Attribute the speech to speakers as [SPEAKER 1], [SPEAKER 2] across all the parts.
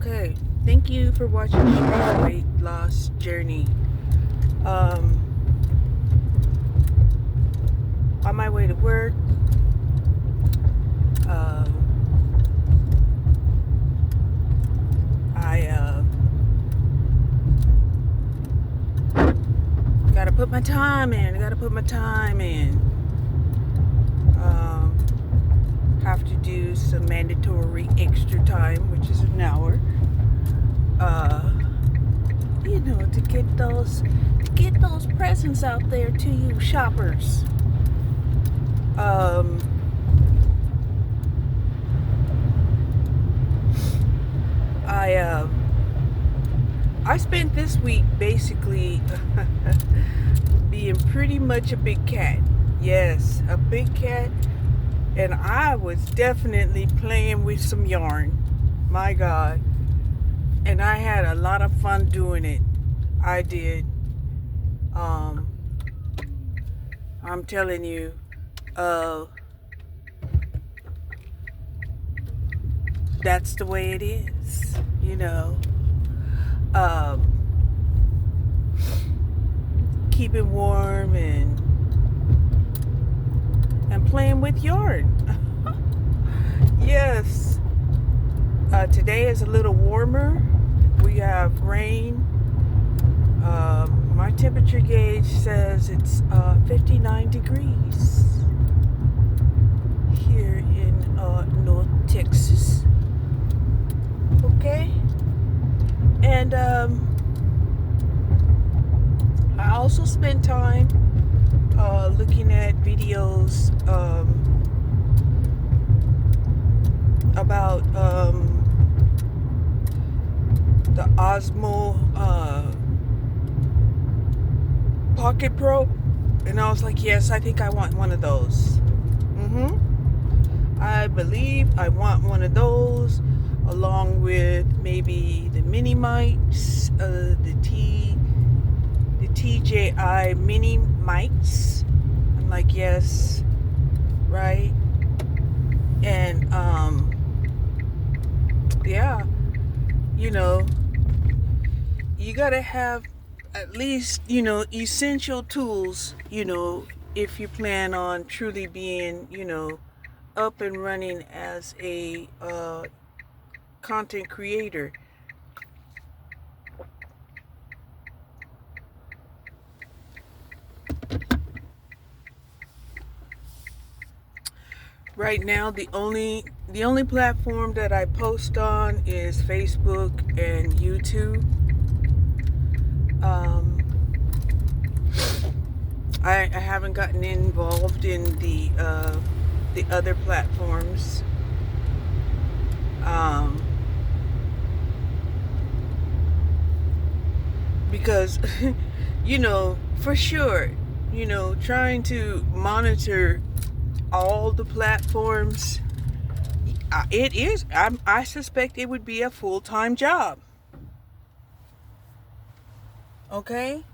[SPEAKER 1] Okay, thank you for watching my weight loss journey. On my way to work, I gotta put my time in. Have to do some mandatory extra time, which is an hour. To get those presents out there to you shoppers. I spent this week basically being pretty much a big cat. Yes, a big cat. And I was definitely playing with some yarn. My God. And I had a lot of fun doing it. I did. I'm telling you, that's the way it is, keeping warm and playing with yarn. Yes. Today is a little warmer. We have rain. My temperature gauge says it's 59 degrees here in North Texas. Okay? And I also spent time looking at videos about the Osmo Pocket Pro, and I was like, yes, I think I want one of those. I believe I want one of those, along with maybe the mini mics, the TJI mini mics. I'm like, yes, right? And yeah, you gotta have at least, essential tools, if you plan on truly being, up and running as a content creator. Right now, the only platform that I post on is Facebook and YouTube. I haven't gotten involved in the other platforms. Because, for sure, trying to monitor all the platforms, I suspect it would be a full-time job. Okay?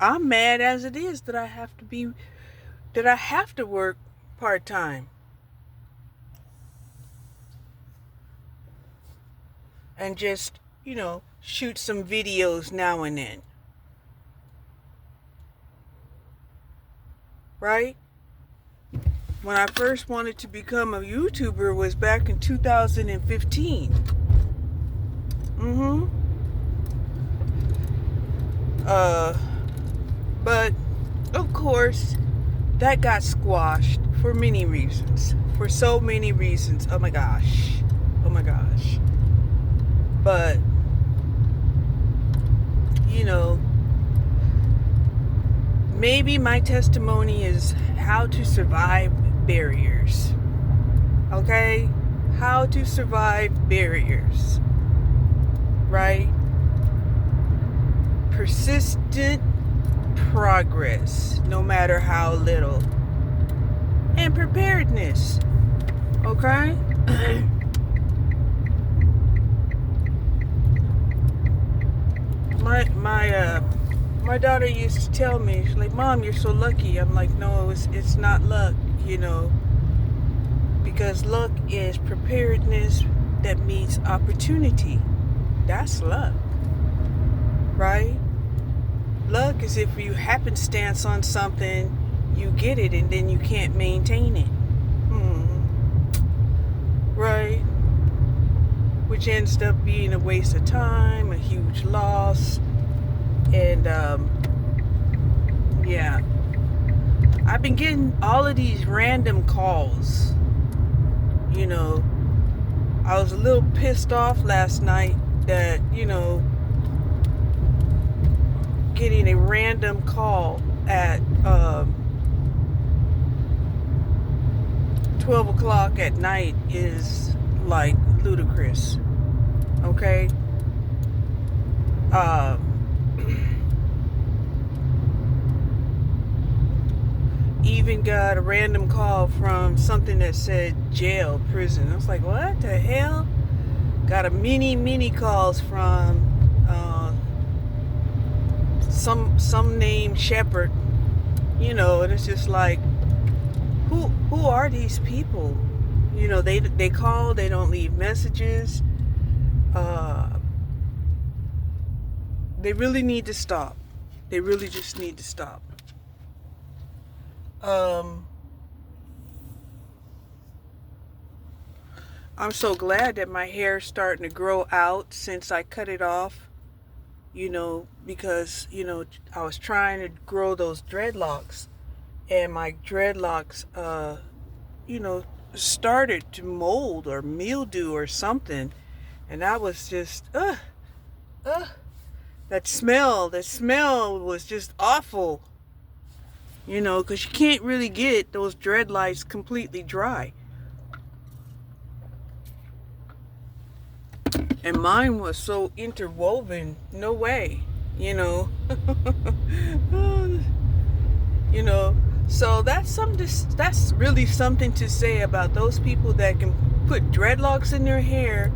[SPEAKER 1] I'm mad as it is that I have to work part-time. And just, shoot some videos now and then. Right? When I first wanted to become a YouTuber was back in 2015. But of course, that got squashed for many reasons. For so many reasons. Oh my gosh. But, maybe my testimony is how to survive barriers. Okay? How to survive barriers. Right? Persistent progress, no matter how little. And preparedness. Okay? My daughter used to tell me, she's like, Mom, you're so lucky. I'm like, no, it's not luck, Because luck is preparedness that meets opportunity. That's luck, right? Luck is if you happenstance on something, you get it, and then you can't maintain it. Right? Which ends up being a waste of time, a huge loss. And yeah, I've been getting all of these random calls. You know, I was a little pissed off last night that, getting a random call at 12 o'clock at night is like ludicrous. Okay? Even got a random call from something that said jail, prison. I was like, what the hell? Got a many calls from some named Shepherd, and it's just like, who are these people? They call, they don't leave messages. They really need to stop. They really just need to stop. I'm so glad that my hair's starting to grow out since I cut it off, because, I was trying to grow those dreadlocks, and my dreadlocks, started to mold or mildew or something, and I was just, that smell was just awful, because you can't really get those dreadlocks completely dry. And mine was so interwoven, no way, So that's really something to say about those people that can put dreadlocks in their hair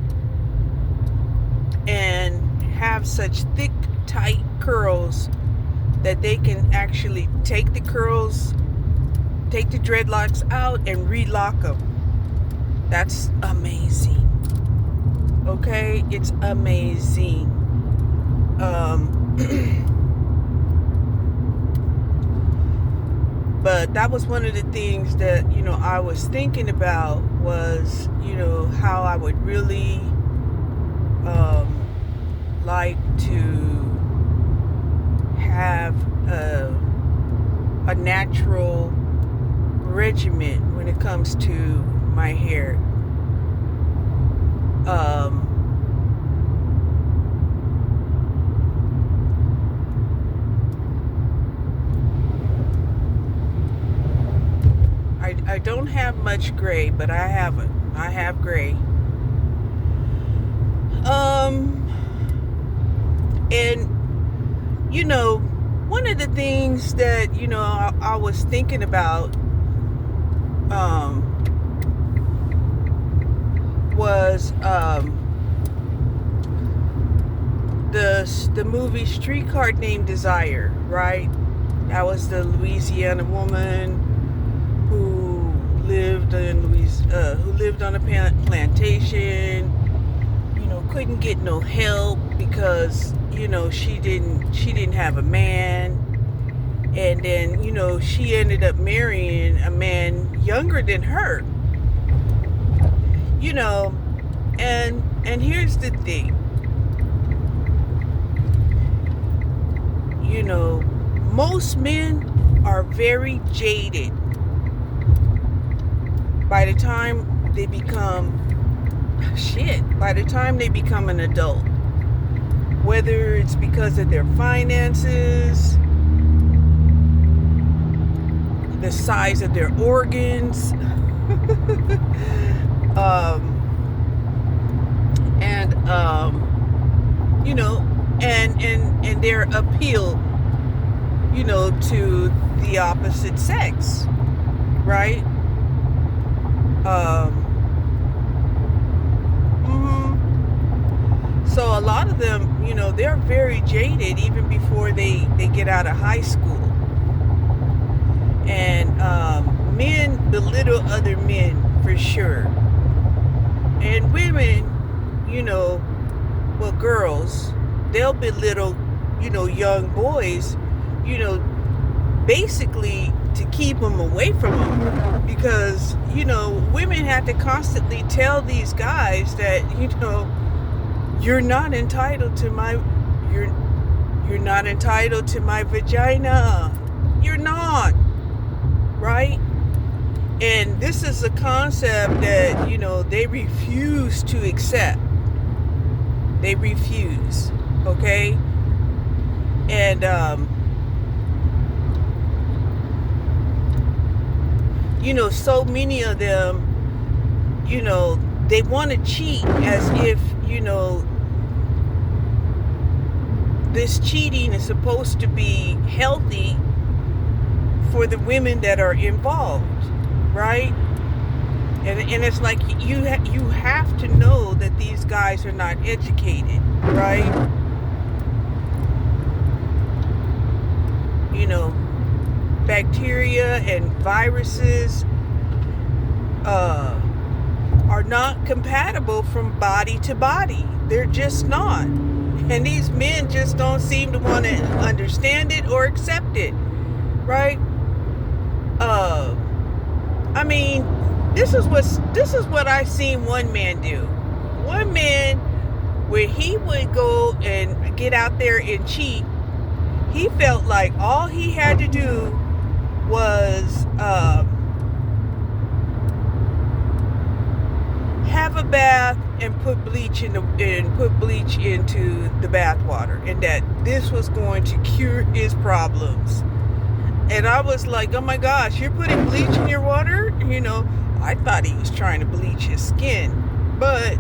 [SPEAKER 1] and have such thick, tight curls that they can actually take the dreadlocks out and relock them. That's amazing. Okay, it's amazing. But that was one of the things that, I was thinking about was, how I would really like to have a natural regimen when it comes to my hair. I don't have much gray, but I have gray. And one of the things that I was thinking about was the movie Streetcar Named Desire, right? That was the Louisiana woman who lived on a plantation, couldn't get no help because she didn't have a man, and then she ended up marrying a man younger than her, and here's the thing, most men are very jaded by the time they become an adult, whether it's because of their finances, the size of their organs, and their appeal, to the opposite sex, right? So a lot of them, they're very jaded even before they get out of high school. And men belittle other men for immature. And women, well, girls, they'll belittle, young boys, basically to keep them away from them. Because, women have to constantly tell these guys that, you're not entitled to you're not entitled to my vagina. You're not. Right? And this is a concept that, they refuse to accept. They refuse. Okay? And, so many of them, they want to cheat as if, this cheating is supposed to be healthy for the women that are involved, right? And it's like you have to know that these guys are not educated, right? Bacteria and viruses are not compatible from body to body. They're just not. And these men just don't seem to want to understand it or accept it, right? I mean, this is what I seen one man do. One man, where he would go and get out there and cheat, he felt like all he had to do was have a bath and put bleach into the bath water, and that this was going to cure his problems. And I was like, oh my gosh, you're putting bleach in your water? I thought he was trying to bleach his skin, but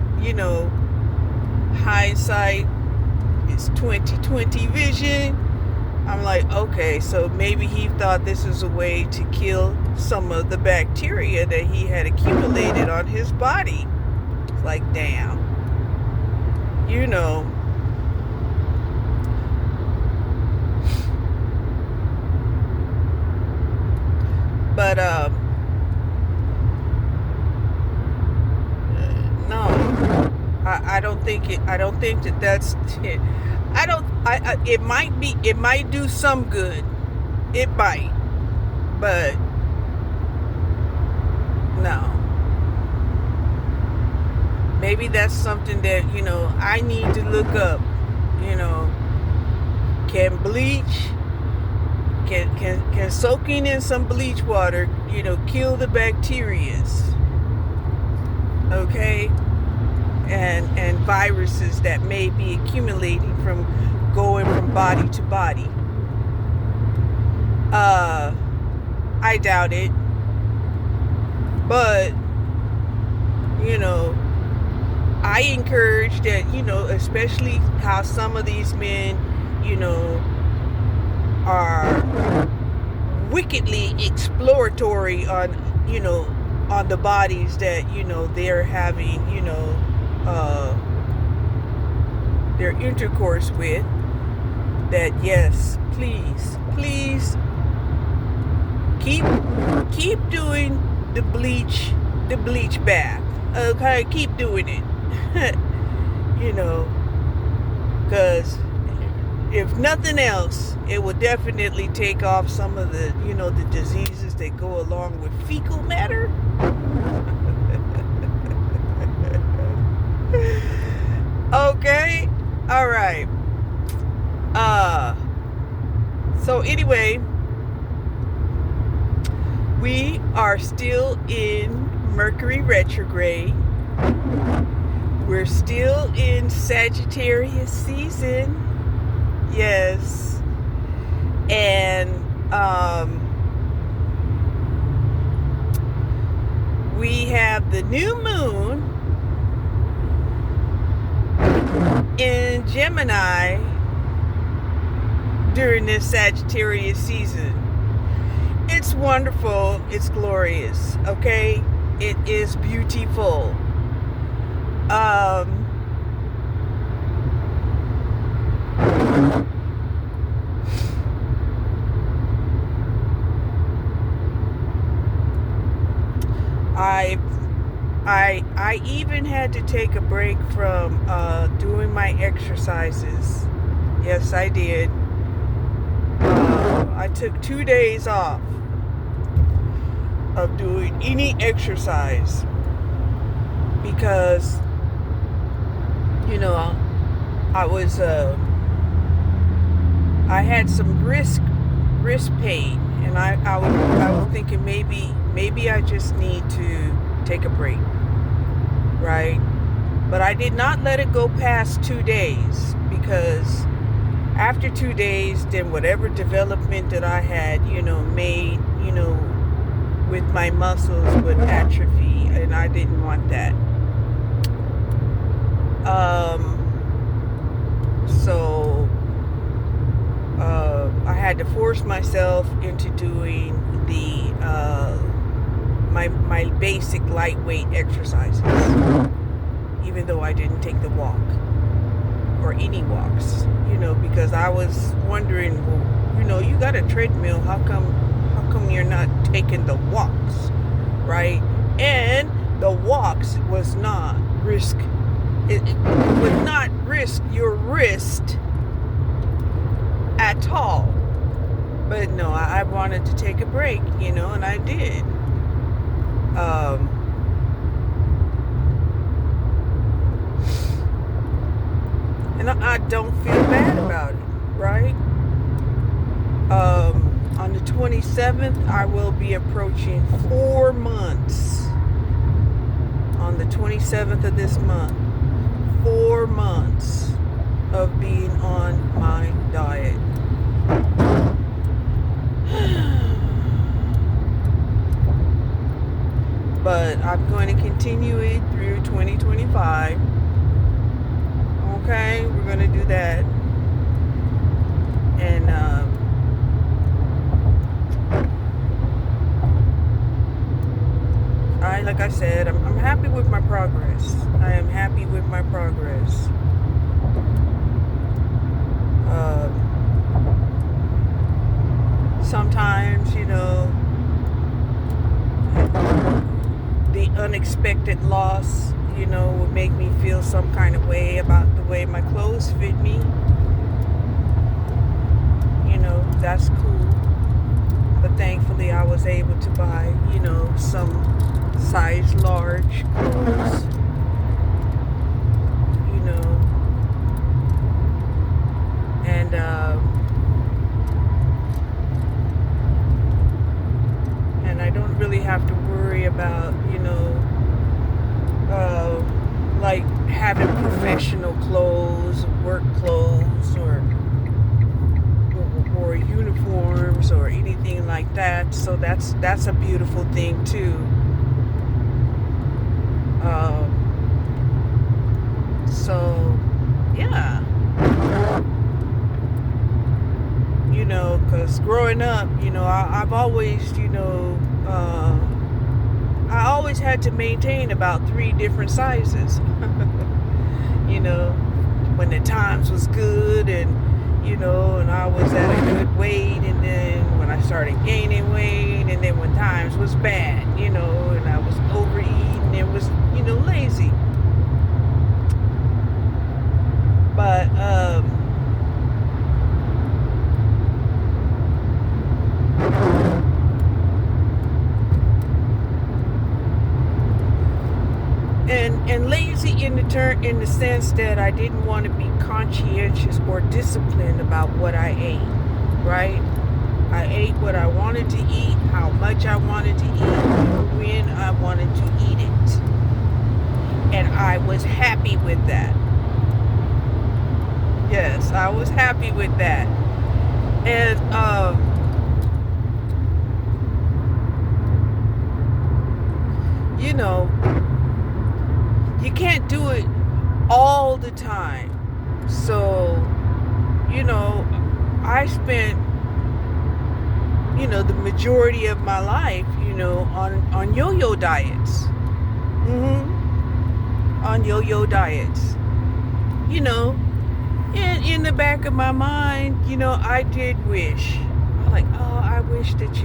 [SPEAKER 1] hindsight is 20/20 vision. I'm like, okay, so maybe he thought this is a way to kill some of the bacteria that he had accumulated on his body. Like, damn. But, no. I don't think that's it. It might do some good. It might. But no. Maybe that's something that, I need to look up. Can bleach, can soaking in some bleach water, kill the bacterias. Okay? And viruses that may be accumulating from going from body to body. I doubt it. But, I encourage that, especially how some of these men, are wickedly exploratory on, on the bodies that, they're having, their intercourse with, that yes, please keep doing the bleach bath. Okay, keep doing it. Because if nothing else, it will definitely take off some of the, the diseases that go along with fecal matter. Okay, all right. So anyway, we are still in Mercury retrograde. We're still in Sagittarius season. Yes. And we have the new moon in Gemini during this Sagittarius season. It's wonderful. It's glorious. Okay? It is beautiful. I even had to take a break from doing my exercises. Yes, I did. I took 2 days off of doing any exercise because, you know, I was I had some wrist pain, and I was thinking maybe I just need to take a break, right? But I did not let it go past 2 days, because after 2 days, then whatever development that I had, made, with my muscles would atrophy, and I didn't want that. So I had to force myself into doing the my basic lightweight exercises, even though I didn't take the walk or any walks, because I was wondering, well, you got a treadmill, how come you're not taking the walks, right? And the walks was not risk. It would not risk your wrist at all. But no, I wanted to take a break, and I did. And I don't feel bad about it, right? On the 27th, I will be approaching 4 months. On the 27th of this month, 4 months of being on my diet. But I'm going to continue it through 2025. Okay, we're going to do that. And like I said, I'm happy with my progress. I am happy with my progress. Sometimes, the unexpected loss, would make me feel some kind of way about the way my clothes fit me. That's cool. But thankfully I was able to buy, some size large clothes. And I don't really have to worry about, like having professional clothes, work clothes, or uniforms or anything like that. So that's a beautiful thing too. So yeah, because growing up, I've always, I always had to maintain about 3 different sizes. When the times was good, and and I was at a good weight, and then when I started gaining weight, and then when times was bad, and I was overeating and was, lazy. But and lazy in the sense that I didn't want to be conscientious or disciplined about what I ate, right? I ate what I wanted to eat, how much I wanted to eat, when I wanted to eat it. And I was happy with that. Yes, I was happy with that. And you can't do it all the time. So, I spent, the majority of my life, on yo-yo diets. On yo-yo diets. In the back of my mind, I did wish. I wish that,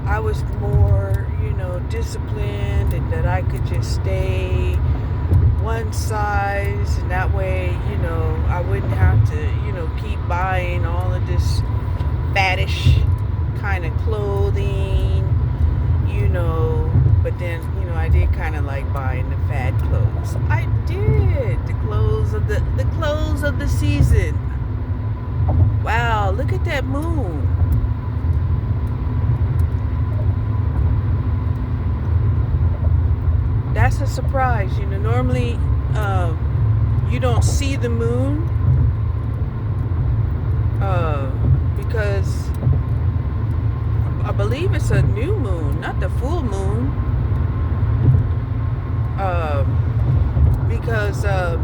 [SPEAKER 1] I was more, disciplined and that I could just stay one size, and that way, I wouldn't have to, keep buying all of this faddish kind of clothing, but then, I did kind of like buying the fad clothes. I did. The clothes of the season. Wow, look at that moon. That's a surprise. Normally you don't see the moon because I believe it's a new moon, not the full moon, because of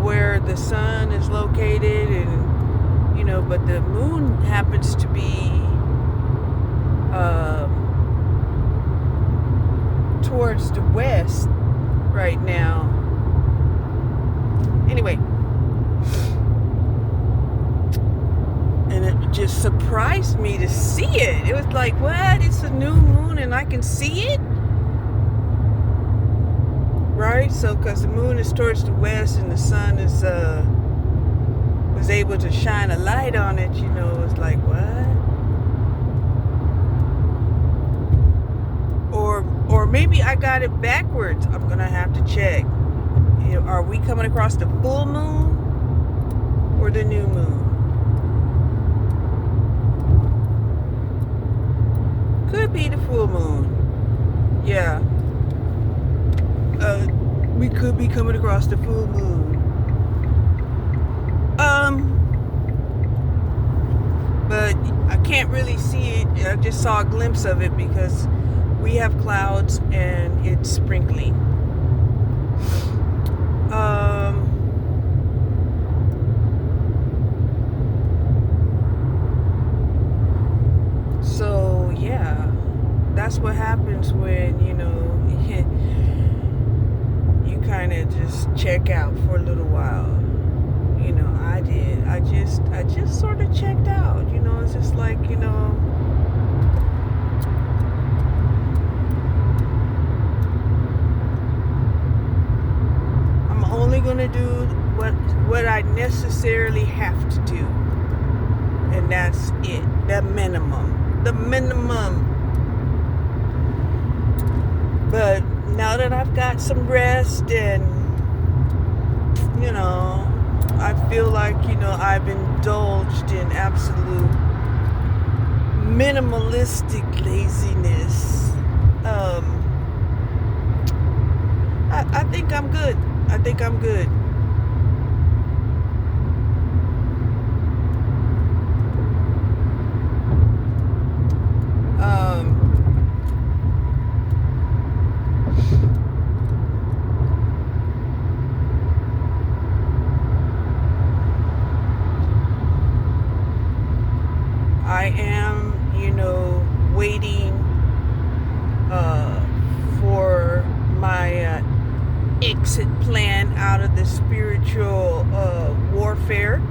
[SPEAKER 1] where the sun is located, and but the moon happens to be towards the west right now. Anyway, and it just surprised me to see it. It was like, what? It's a new moon and I can see it? Right? So, because the moon is towards the west and the sun is was able to shine a light on it, it's like, what? Or maybe I got it backwards. I'm gonna have to check. Are we coming across the full moon or the new moon? Could be the full moon. Yeah. We could be coming across the full moon. But I can't really see it. I just saw a glimpse of it because we have clouds and it's sprinkling. So yeah, that's what happens when you kind of just check out for a little while. I did. I just sort of checked out. It's just like I'm only gonna do what I necessarily have to do, and that's it. The minimum. But now that I've got some rest and I feel like I've indulged in absolute minimalistic laziness. I think I'm good. I am, waiting for my exit plan out of the spiritual warfare.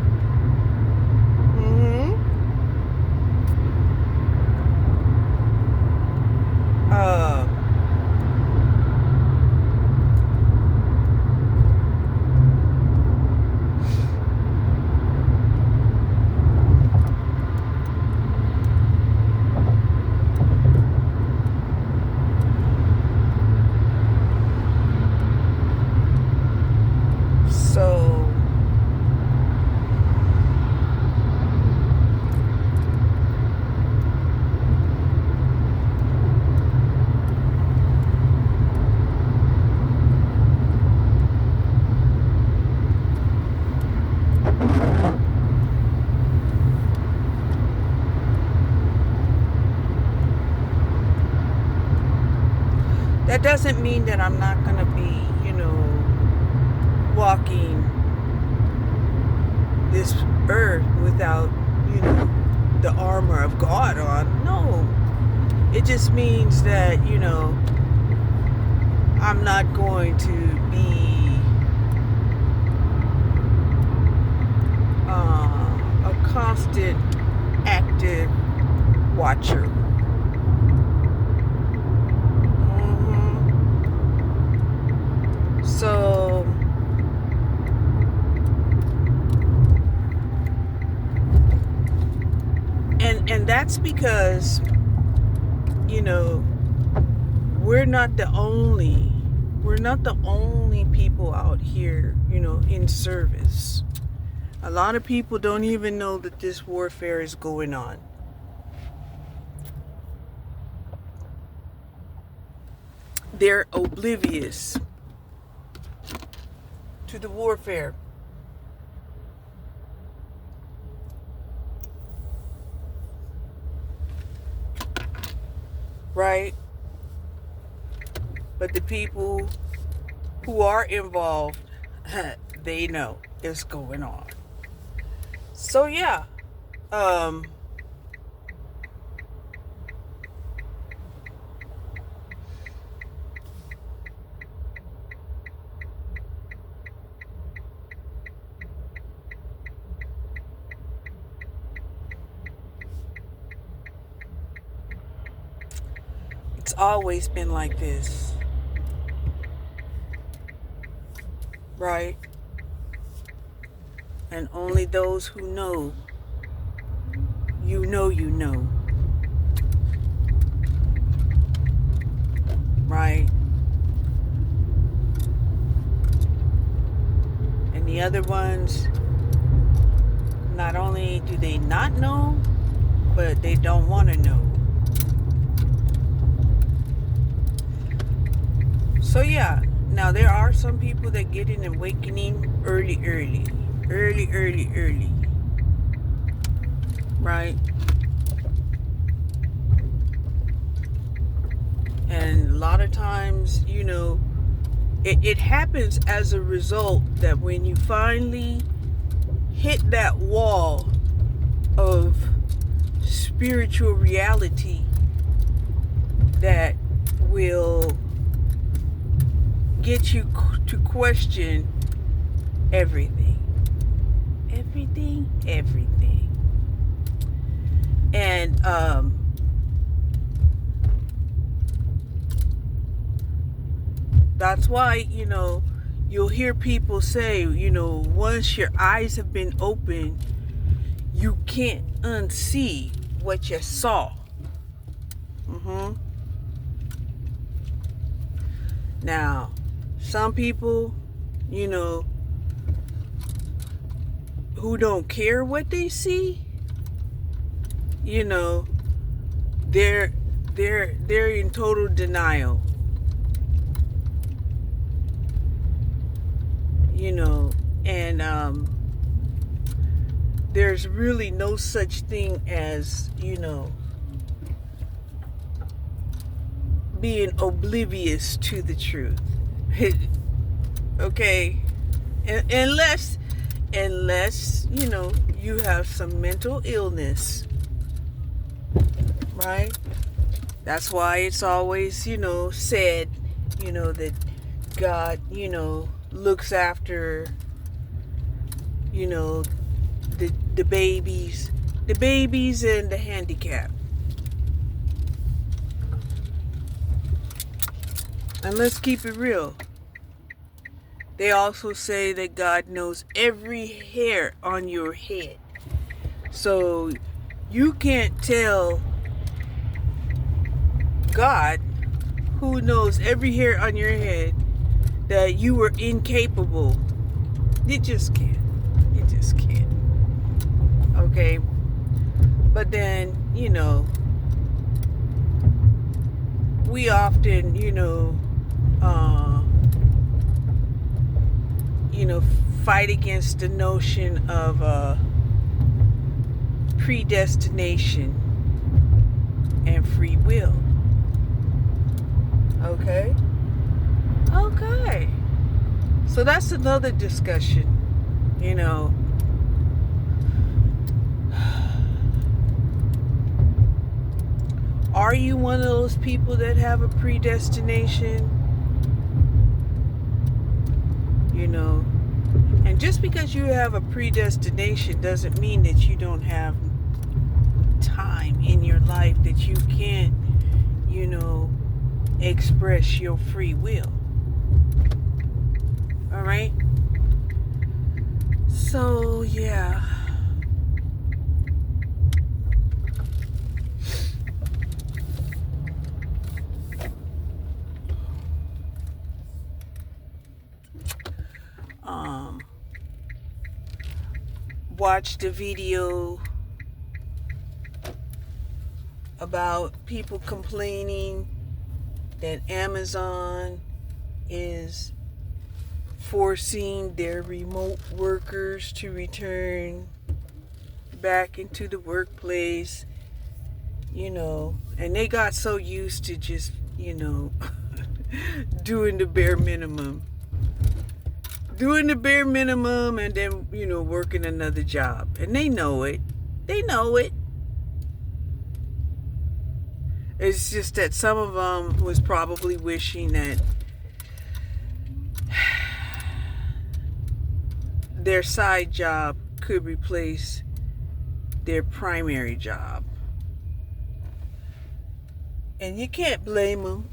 [SPEAKER 1] So that doesn't mean that I'm not going to be, walking this earth without, the armor of God on. No. It just means that, I'm not going to be a constant active watcher. And that's because, you know, we're not the only people out here, you know, in service. A lot of people don't even know that this warfare is going on. They're oblivious to the warfare. Right? But the people who are involved, they know it's going on. So yeah, it's always been like this, right? And only those who know, you know, right? And the other ones, not only do they not know, but they don't want to know. So yeah, now there are some people that get an awakening early. Right? And a lot of times, you know, it happens as a result that when you finally hit that wall of spiritual reality that will get you to question everything. And that's why, you know, you'll hear people say, you know, once your eyes have been opened, you can't unsee what you saw. Now, some people, you know, who don't care what they see, you know, they're in total denial. You know, and there's really no such thing as, you know, being oblivious to the truth. Okay? Unless, you know, you have some mental illness. Right? That's why it's always, you know, said, you know, that God, you know, looks after, you know, the babies and the handicapped. And let's keep it real. They also say that God knows every hair on your head. So you can't tell God, who knows every hair on your head, that you were incapable. You just can't. Okay? But then, you know, we often, you know, fight against the notion of predestination and free will. Okay? So that's another discussion, you know. Are you one of those people that have a predestination? You know, and just because you have a predestination doesn't mean that you don't have time in your life that you can't, you know, express your free will. All right? So, yeah. watched a video about people complaining that Amazon is forcing their remote workers to return back into the workplace, and they got so used to just, doing the bare minimum. Doing the bare minimum and then, working another job. And they know it. They know it. It's just that some of them was probably wishing that their side job could replace their primary job. And you can't blame them.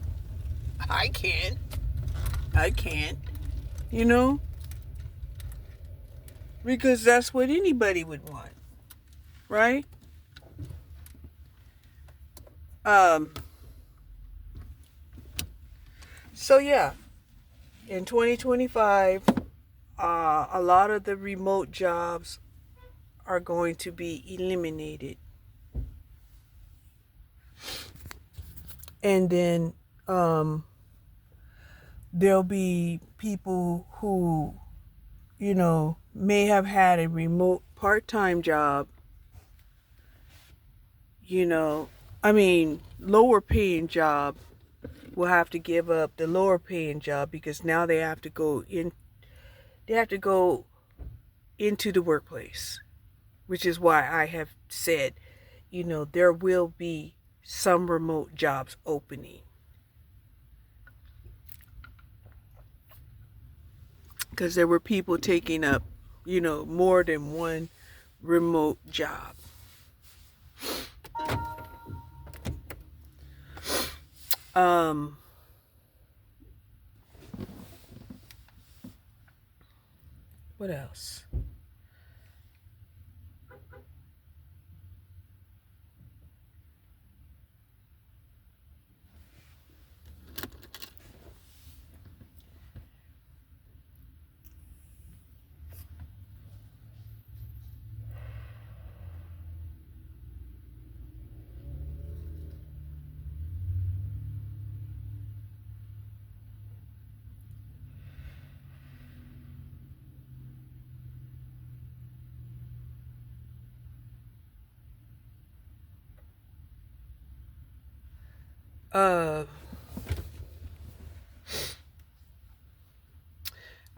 [SPEAKER 1] I can't. Because that's what anybody would want, right? So yeah, in 2025, a lot of the remote jobs are going to be eliminated. And then there'll be people who, may have had a remote part-time job, lower paying job, will have to give up the lower paying job because now they have to go into the workplace, which is why I have said, there will be some remote jobs opening. Because there were people taking up, more than one remote job. What else?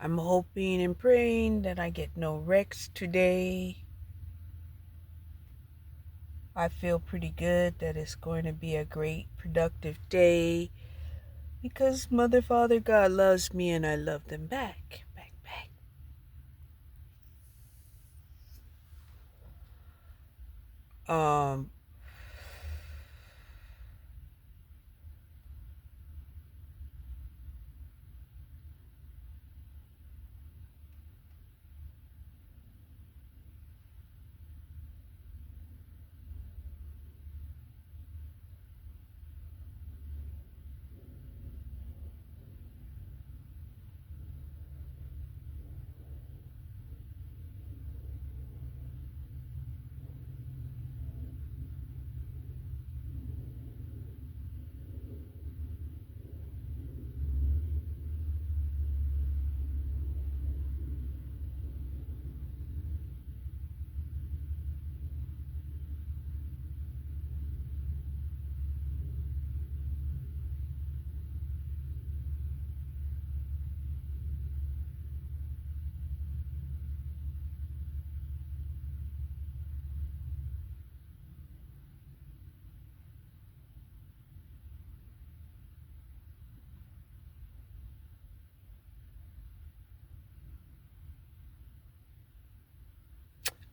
[SPEAKER 1] I'm hoping and praying that I get no wrecks today. I feel pretty good that it's going to be a great, productive day because Mother, Father, God loves me and I love them back. Um,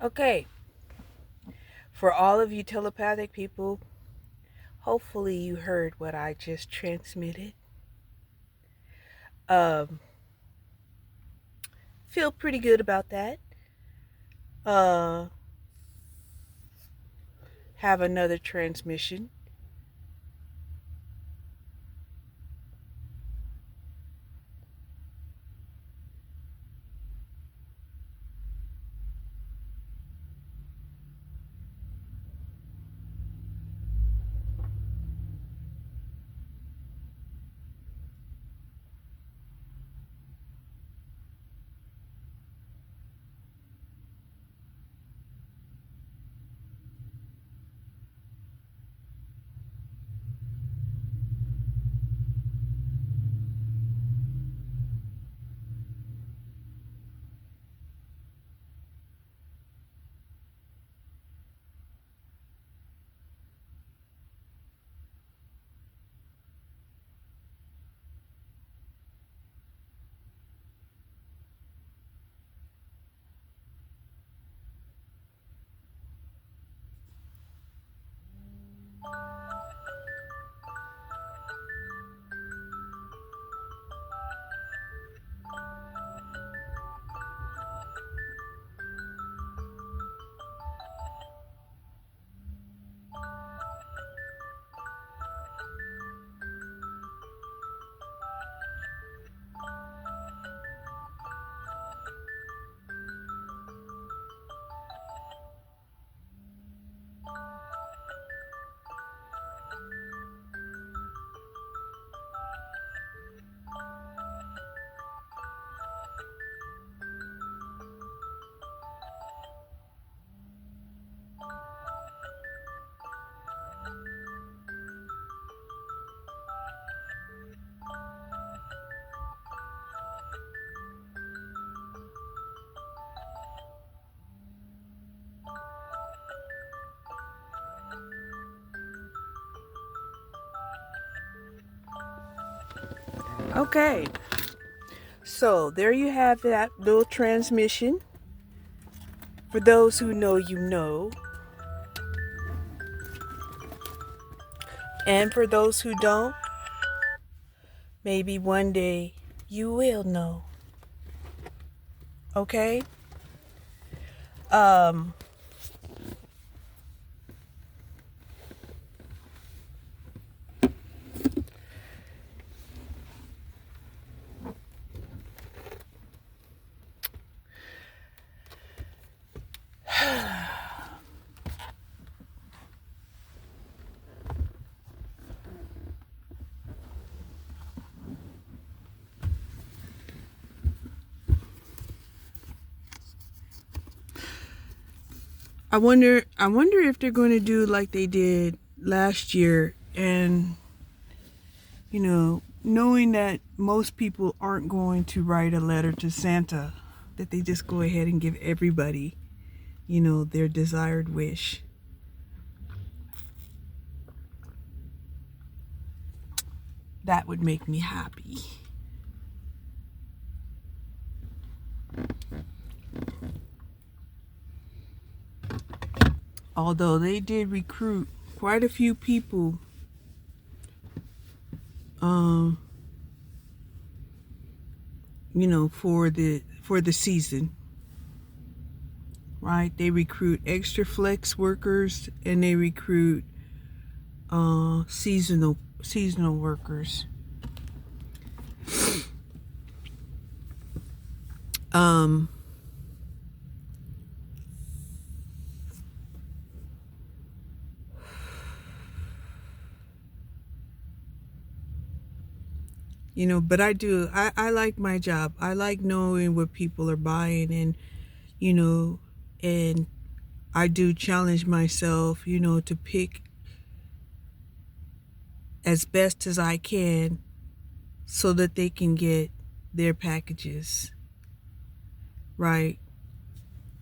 [SPEAKER 1] okay. For all of you telepathic people, hopefully you heard what I just transmitted. Feel pretty good about that. Have another transmission. Okay, so there you have that little transmission. For those who know, you know. And for those who don't, maybe one day you will know. Okay? Um, I wonder if they're going to do like they did last year, and knowing that most people aren't going to write a letter to Santa, that they just go ahead and give everybody, their desired wish. That would make me happy. Although they did recruit quite a few people for the season. Right? They recruit extra flex workers, and they recruit seasonal workers. But I like my job. I like knowing what people are buying, and and I do challenge myself, to pick as best as I can so that they can get their packages. Right?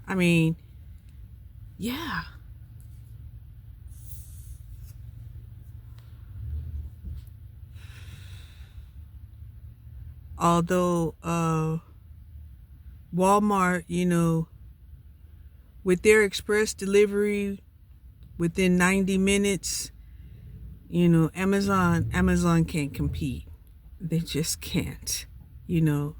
[SPEAKER 1] I mean, yeah. Although Walmart, with their express delivery within 90 minutes, Amazon can't compete. They just can't, you know.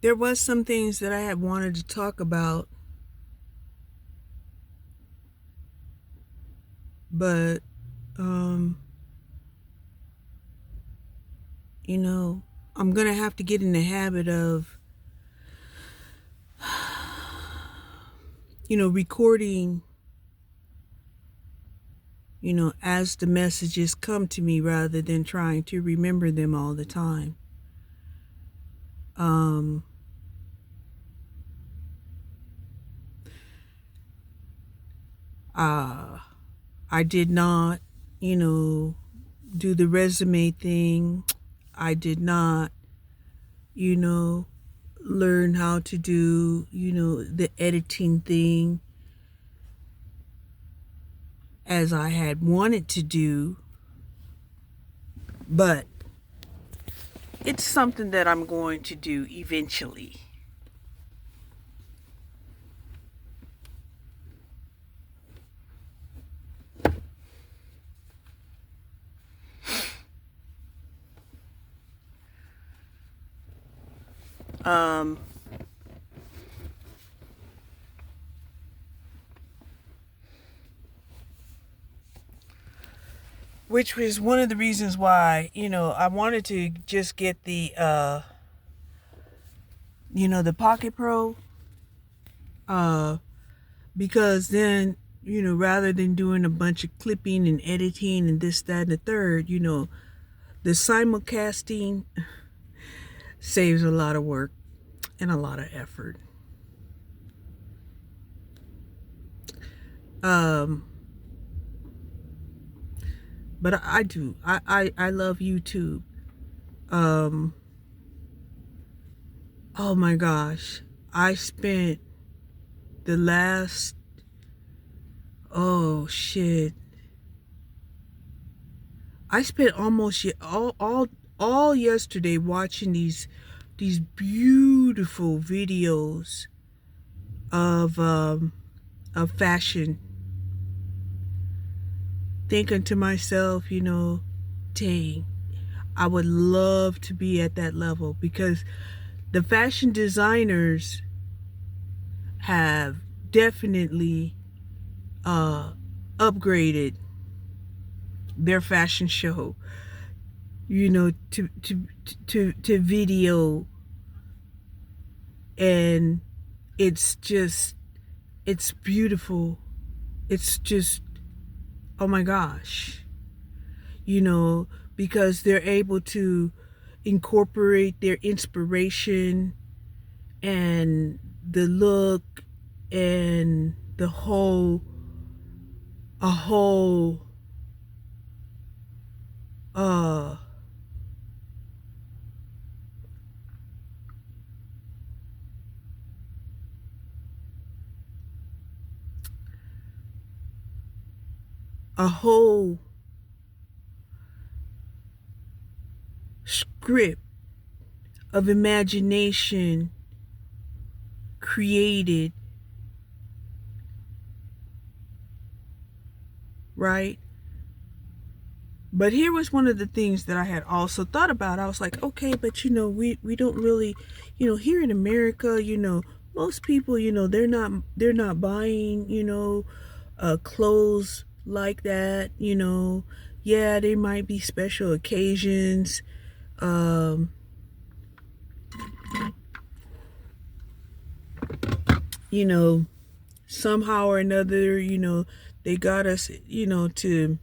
[SPEAKER 1] There was some things that I had wanted to talk about, but I'm gonna have to get in the habit of recording as the messages come to me, rather than trying to remember them all the time. I did not, do the resume thing. I did not, learn how to do, the editing thing as I had wanted to do. But it's something that I'm going to do eventually. Which was one of the reasons why, I wanted to just get the, the Pocket Pro, because then, rather than doing a bunch of clipping and editing and this, that, and the third, the simulcasting saves a lot of work and a lot of effort. Um, but I do. I love YouTube. Um, oh my gosh. I spent the last, oh shit. I spent almost all yesterday watching these beautiful videos of fashion, thinking to myself, dang, I would love to be at that level, because the fashion designers have definitely upgraded their fashion show, to video, and it's beautiful. It's just, oh my gosh, because they're able to incorporate their inspiration and the look and the whole a whole uh a whole script of imagination created, right? But here was one of the things that I had also thought about. I was like, okay, but we don't really, here in America, most people, they're not buying, clothes like that, Yeah, there might be special occasions. Um, you know, somehow or another, they got us, to,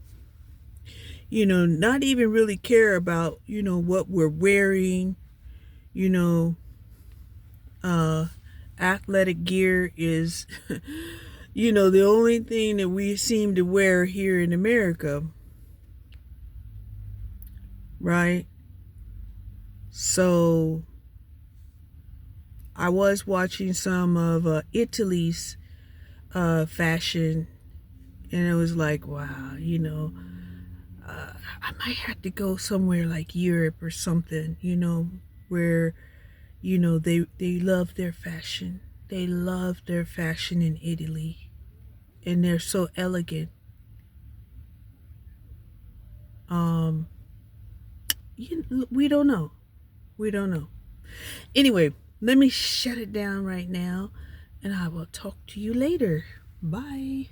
[SPEAKER 1] not even really care about, what we're wearing, you know, uh, athletic gear is, the only thing that we seem to wear here in America, right? So I was watching some of Italy's fashion, and it was like, wow, I might have to go somewhere like Europe or something, where, they love their fashion. They love their fashion in Italy, and they're so elegant. Um, we don't know. We don't know. Anyway, let me shut it down right now, and I will talk to you later. Bye.